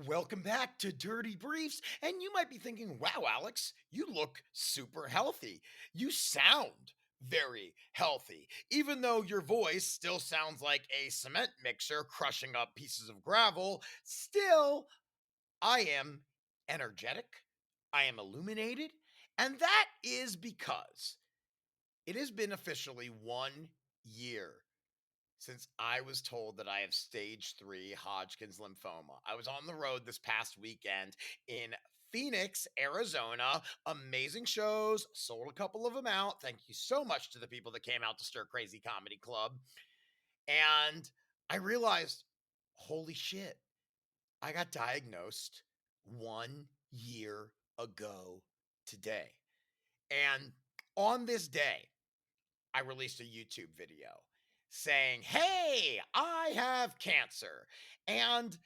Welcome back to Dirty Briefs. And you might be thinking, wow, Alex, you look super healthy. You sound very healthy, even though your voice still sounds like a cement mixer crushing up pieces of gravel. Still, I am energetic, I am illuminated, and that is because it has been officially 1 year since I was told that I have stage 3 Hodgkin's lymphoma. I was on the road this past weekend in Phoenix, Arizona. Amazing shows, sold a couple of them out. Thank you so much to the people that came out to Stir Crazy Comedy Club. And I realized, holy shit, I got diagnosed 1 year ago today. And on this day, I released a YouTube video saying, "Hey, I have cancer." And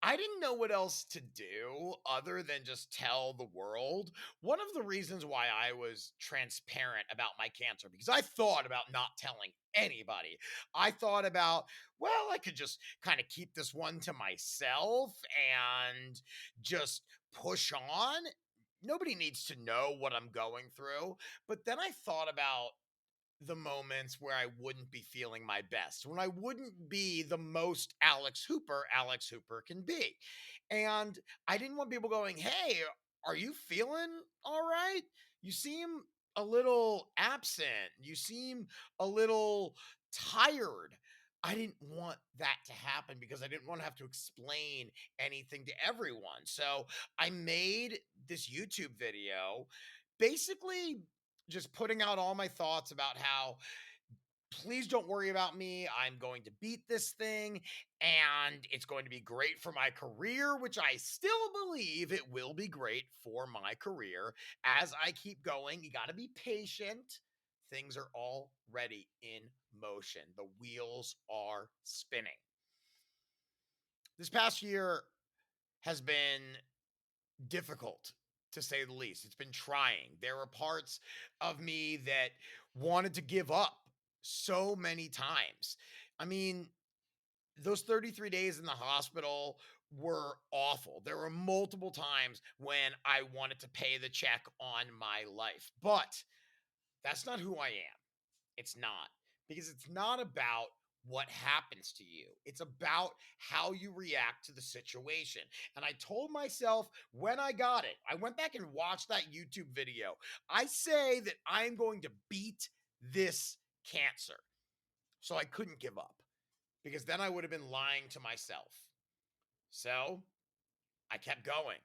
I didn't know what else to do other than just tell the world. One of the reasons why I was transparent about my cancer, because I thought about not telling anybody. I thought about, well, I could just kind of keep this one to myself and just push on. Nobody needs to know what I'm going through. But then I thought about the moments where I wouldn't be feeling my best, when I wouldn't be the most Alex Hooper can be. And I didn't want people going, "Hey, are you feeling all right? You seem a little absent. You seem a little tired." I didn't want that to happen because I didn't want to have to explain anything to everyone. So I made this YouTube video basically just putting out all my thoughts about how, please don't worry about me. I'm going to beat this thing and it's going to be great for my career, which I still believe it will be great for my career as I keep going. You got to be patient. Things are already in motion, the wheels are spinning. This past year has been difficult, to say the least. It's been trying. There were parts of me that wanted to give up so many times. I mean, those 33 days in the hospital were awful. There were multiple times when I wanted to pay the check on my life, but that's not who I am. It's not, because it's not about what happens to you. It's about how you react to the situation. And I told myself when I got it, I went back and watched that YouTube video. I say that I'm going to beat this cancer. So I couldn't give up, because then I would have been lying to myself. So I kept going.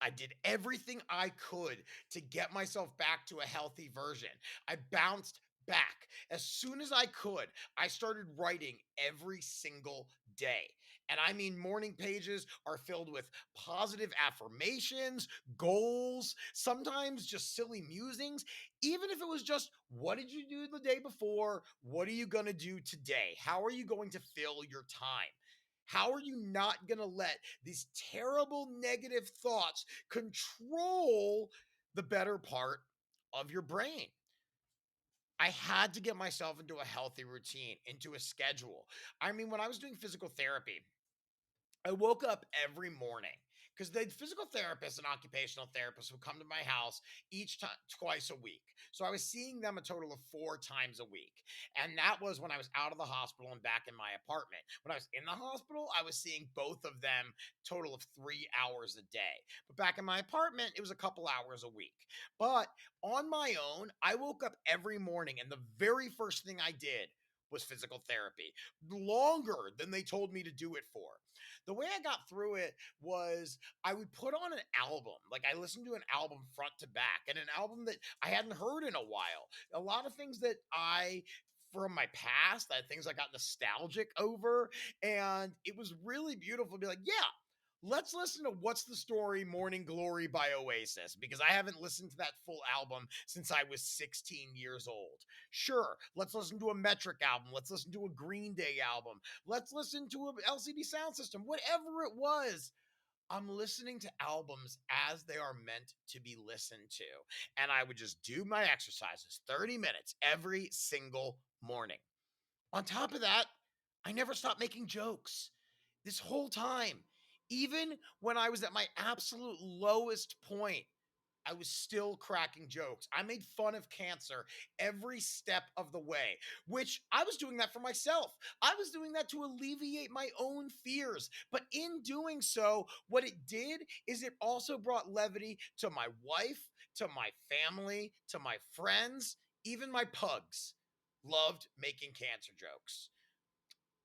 I did everything I could to get myself back to a healthy version. I bounced back as soon as I could. I started writing every single day. And I mean, morning pages are filled with positive affirmations, goals, sometimes just silly musings. Even if it was just, what did you do the day before? What are you going to do today? How are you going to fill your time? How are you not going to let these terrible negative thoughts control the better part of your brain? I had to get myself into a healthy routine, into a schedule. I mean, when I was doing physical therapy, I woke up every morning because the physical therapist and occupational therapist would come to my house each time, twice a week. So I was seeing them a total of 4 times a week. And that was when I was out of the hospital and back in my apartment. When I was in the hospital, I was seeing both of them total of 3 hours a day. But back in my apartment, it was a couple hours a week. But on my own, I woke up every morning and the very first thing I did was physical therapy, longer than they told me to do it for. The way I got through it was I would put on an album. Like, I listened to an album front to back, and an album that I hadn't heard in a while. A lot of things that I from my past, that things I got nostalgic over. And it was really beautiful to be like, yeah, let's listen to What's the Story Morning Glory by Oasis, because I haven't listened to that full album since I was 16 years old. Sure, let's listen to a Metric album. Let's listen to a Green Day album. Let's listen to a LCD Sound System. Whatever it was, I'm listening to albums as they are meant to be listened to. And I would just do my exercises, 30 minutes every single morning. On top of that, I never stopped making jokes this whole time. Even when I was at my absolute lowest point, I was still cracking jokes. I made fun of cancer every step of the way, which I was doing that for myself. I was doing that to alleviate my own fears. But in doing so, what it did is it also brought levity to my wife, to my family, to my friends, even my pugs loved making cancer jokes.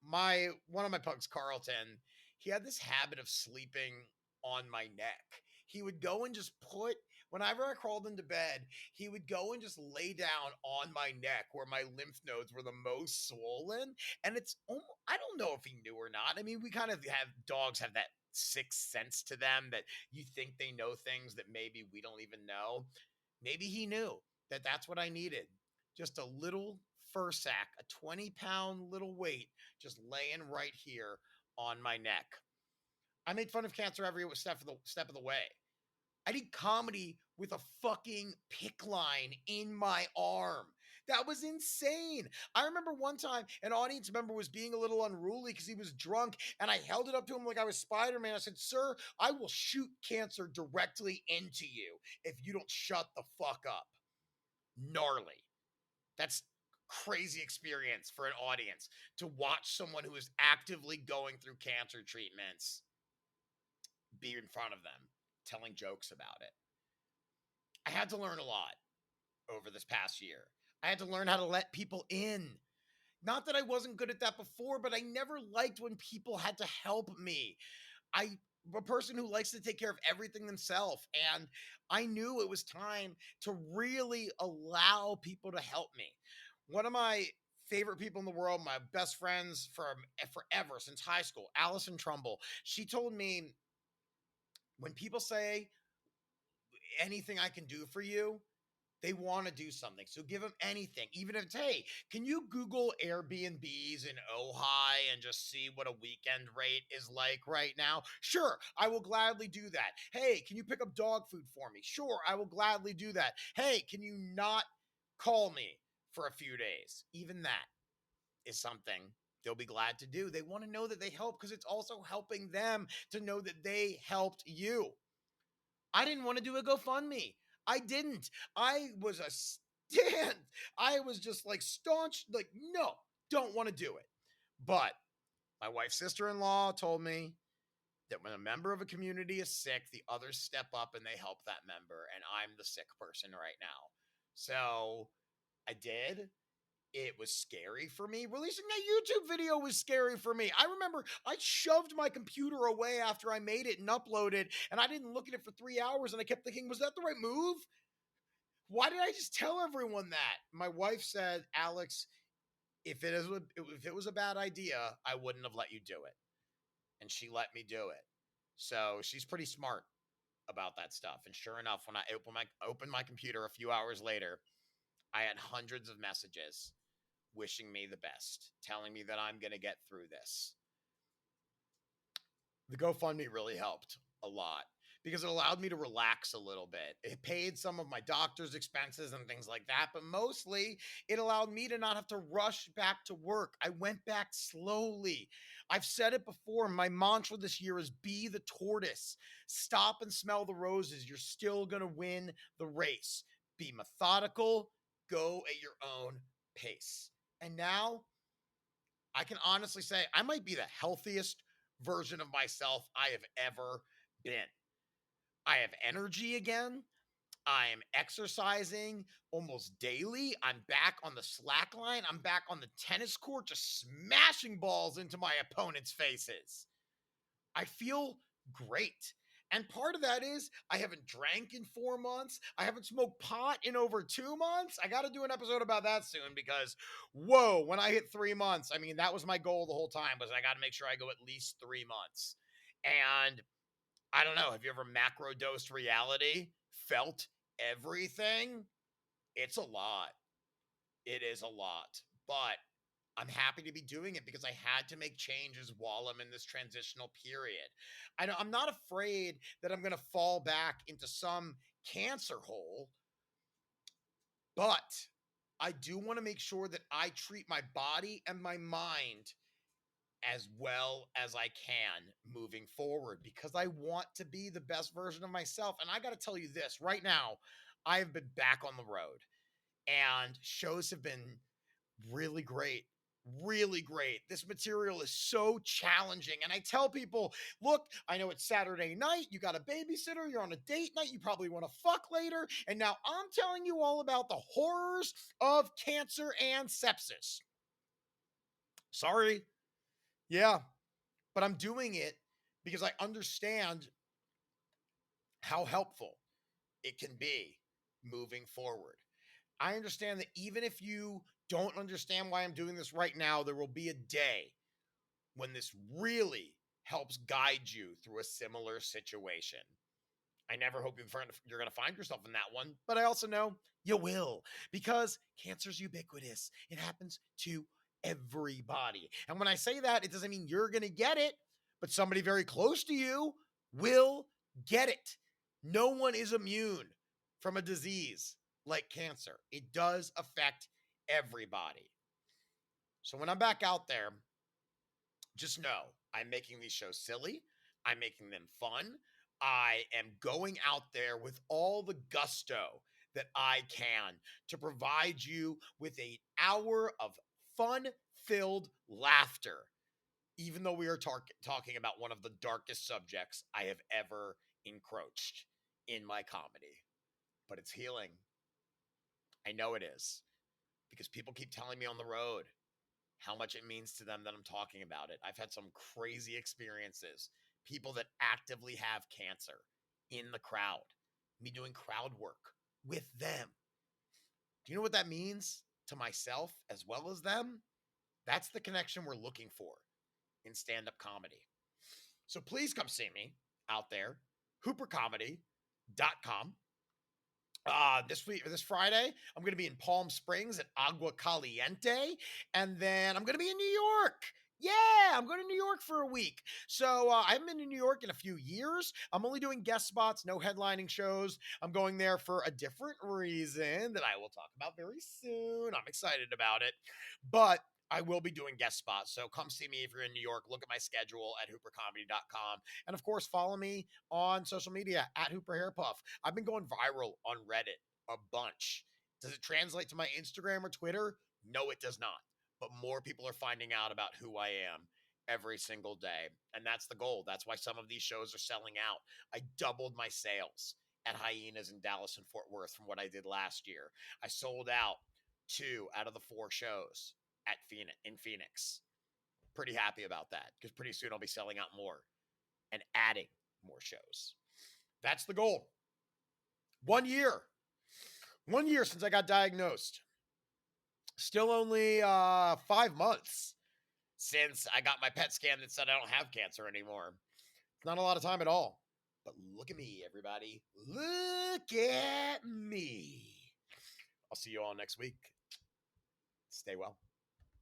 My one of my pugs, Carlton, he had this habit of sleeping on my neck. He would go and just put whenever I crawled into bed, he would go and just lay down on my neck where my lymph nodes were the most swollen. And I don't know if he knew or not. I mean, we kind of have dogs have that sixth sense to them that you think they know things that maybe we don't even know. Maybe he knew that that's what I needed. Just a little fur sack, a 20-pound little weight just laying right here on my neck. I made fun of cancer every step of the way. I did comedy with a fucking pick line in my arm. That was insane. I remember one time an audience member was being a little unruly because he was drunk, and I held it up to him like I was Spider-Man. I said, "Sir, I will shoot cancer directly into you if you don't shut the fuck up." Gnarly. That's crazy experience for an audience to watch someone who is actively going through cancer treatments be in front of them telling jokes about it. I had to learn a lot over this past year. I had to learn how to let people in. Not that I wasn't good at that before, but I never liked when people had to help me. I'm a person who likes to take care of everything themselves. And I knew it was time to really allow people to help me. One of my favorite people in the world, my best friends from forever since high school, Allison Trumbull, she told me when people say anything I can do for you, they want to do something. So give them anything, even if it's, hey, can you Google Airbnbs in Ojai and just see what a weekend rate is like right now? Sure, I will gladly do that. Hey, can you pick up dog food for me? Sure, I will gladly do that. Hey, can you not call me for a few days? Even that is something they'll be glad to do. They want to know that they help because it's also helping them to know that they helped you. I didn't want to do a GoFundMe. I didn't. I was a stand. I was just like staunch, like, no, don't want to do it. But my wife's sister-in-law told me that when a member of a community is sick, the others step up and they help that member. And I'm the sick person right now. So I did. It was scary for me. Releasing that YouTube video was scary for me. I remember I shoved my computer away after I made it and uploaded, and I didn't look at it for 3 hours. And I kept thinking, was that the right move? Why did I just tell everyone that? My wife said, Alex, if it was a bad idea, I wouldn't have let you do it. And she let me do it. So she's pretty smart about that stuff. And sure enough, when I opened my computer a few hours later, I had hundreds of messages wishing me the best, telling me that I'm going to get through this. The GoFundMe really helped a lot because it allowed me to relax a little bit. It paid some of my doctor's expenses and things like that, but mostly it allowed me to not have to rush back to work. I went back slowly. I've said it before. My mantra this year is be the tortoise. Stop and smell the roses. You're still going to win the race. Be methodical. Go at your own pace. And now I can honestly say I might be the healthiest version of myself I have ever been. I have energy again. I am exercising almost daily. I'm back on the slack line. I'm back on the tennis court, just smashing balls into my opponents' faces. I feel great. And part of that is I haven't drank in 4 months. I haven't smoked pot in over 2 months. I got to do an episode about that soon because, whoa, when I hit 3 months, I mean, that was my goal the whole time was I got to make sure I go at least 3 months. And I don't know, have you ever macro dosed reality? Felt everything? It's a lot. It is a lot. But I'm happy to be doing it because I had to make changes while I'm in this transitional period. I'm not afraid that I'm going to fall back into some cancer hole, but I do want to make sure that I treat my body and my mind as well as I can moving forward because I want to be the best version of myself. And I got to tell you this right now, I've been back on the road and shows have been really great. Really great. This material is so challenging. And I tell people, look, I know it's Saturday night. You got a babysitter. You're on a date night. You probably want to fuck later. And now I'm telling you all about the horrors of cancer and sepsis. Sorry. Yeah. But I'm doing it because I understand how helpful it can be moving forward. I understand that even if you don't understand why I'm doing this right now, there will be a day when this really helps guide you through a similar situation. I never hope you're going to find yourself in that one, but I also know you will because cancer's ubiquitous. It happens to everybody. And when I say that, it doesn't mean you're going to get it, but somebody very close to you will get it. No one is immune from a disease like cancer. It does affect everybody. So when I'm back out there, just know I'm making these shows silly. I'm making them fun. I am going out there with all the gusto that I can to provide you with an hour of fun filled laughter, even though we are talking about one of the darkest subjects I have ever encroached in my comedy. But it's healing. I know it is because people keep telling me on the road how much it means to them that I'm talking about it. I've had some crazy experiences. People that actively have cancer in the crowd, me doing crowd work with them. Do you know what that means to myself as well as them? That's the connection we're looking for in stand-up comedy. So please come see me out there, hoopercomedy.com. This Friday, I'm going to be in Palm Springs at Agua Caliente, and then I'm going to be in New York. Yeah, I'm going to New York for a week. So I haven't been to New York in a few years. I'm only doing guest spots, no headlining shows. I'm going there for a different reason that I will talk about very soon. I'm excited about it, but I will be doing guest spots. So come see me if you're in New York. Look at my schedule at hoopercomedy.com. And of course, follow me on social media at Hooper Hairpuff. I've been going viral on Reddit a bunch. Does it translate to my Instagram or Twitter? No, it does not. But more people are finding out about who I am every single day. And that's the goal. That's why some of these shows are selling out. I doubled my sales at Hyenas in Dallas and Fort Worth from what I did last year. I sold out 2 out of the 4 shows in Phoenix. Pretty happy about that because pretty soon I'll be selling out more and adding more shows. That's the goal. 1 year. 1 year since I got diagnosed. Still only 5 months since I got my PET scan that said I don't have cancer anymore. It's not a lot of time at all. But look at me, everybody. Look at me. I'll see you all next week. Stay well.